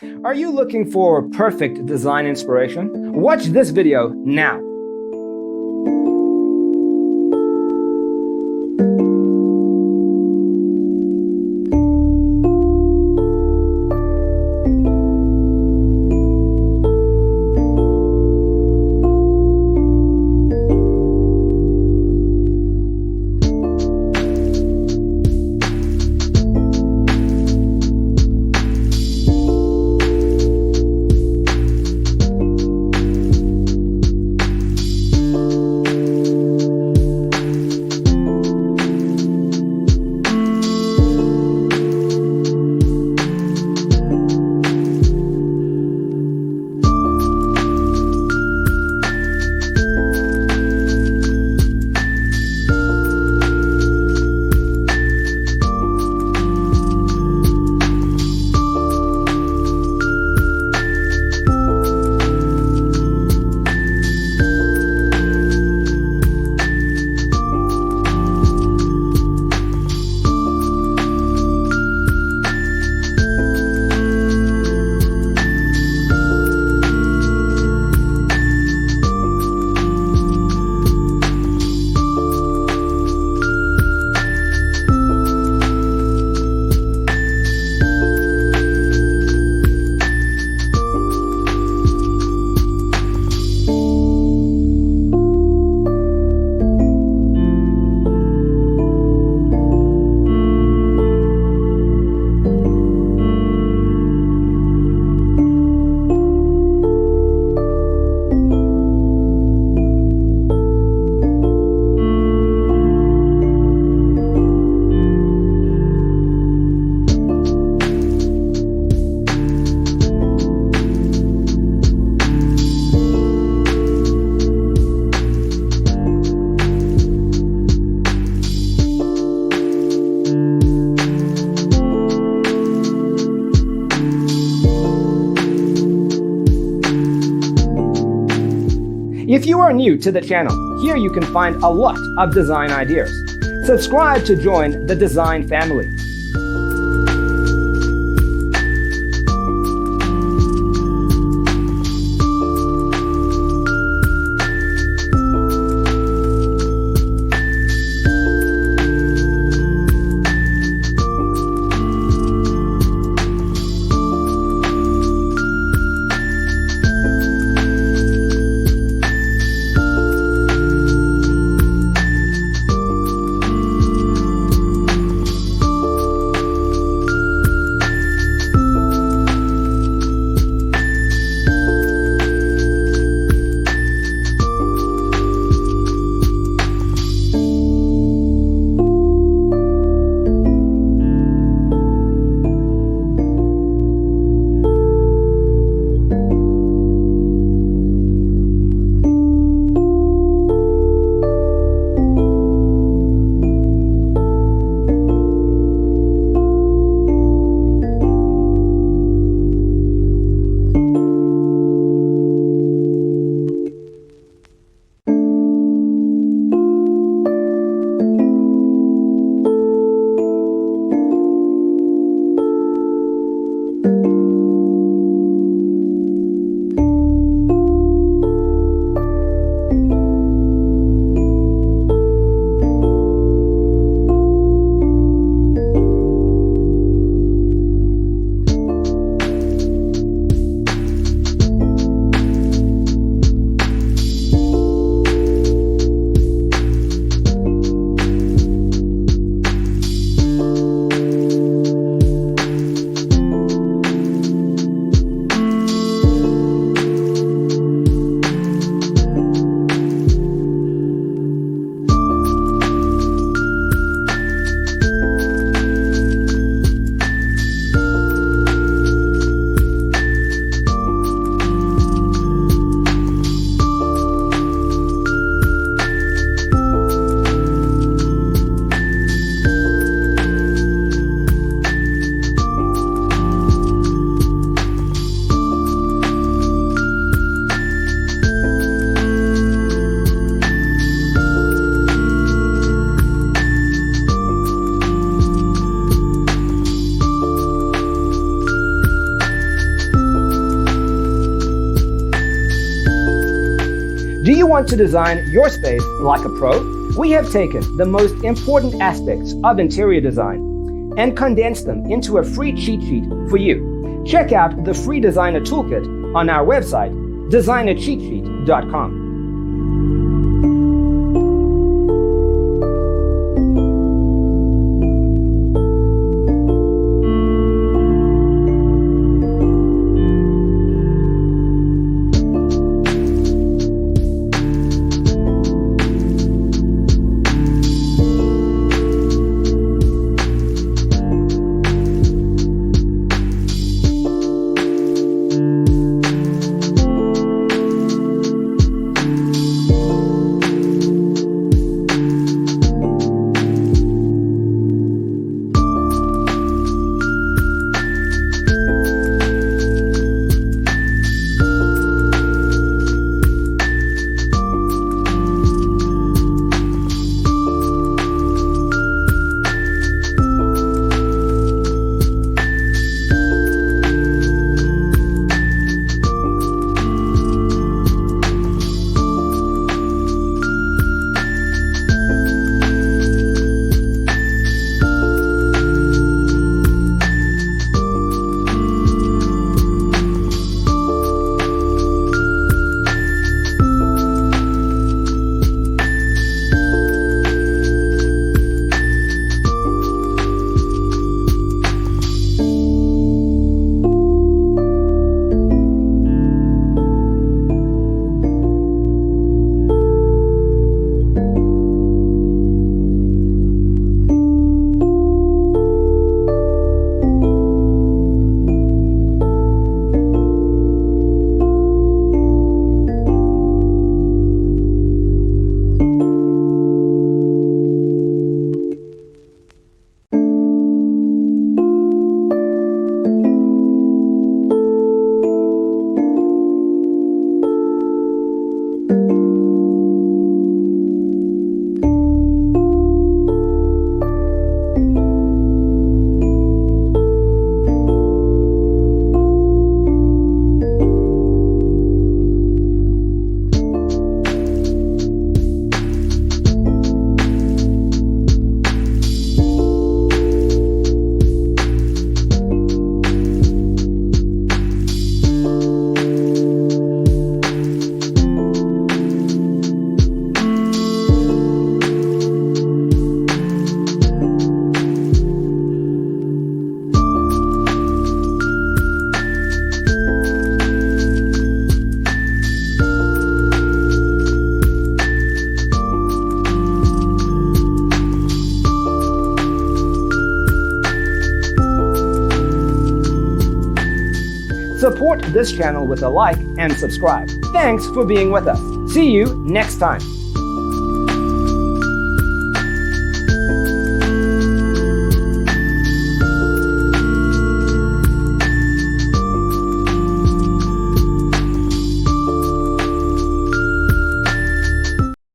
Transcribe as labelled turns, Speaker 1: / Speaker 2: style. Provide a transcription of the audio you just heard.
Speaker 1: Are you looking for perfect design inspiration? Watch this video now. If you are new to the channel, here you can find a lot of design ideas. Subscribe to join the design family. Do you want to design your space like a pro? We have taken the most important aspects of interior design and condensed them into a free cheat sheet for you. Check out the free designer toolkit on our website, designercheatsheet.com. Support this channel with a like and subscribe. Thanks for being with us. See you next time.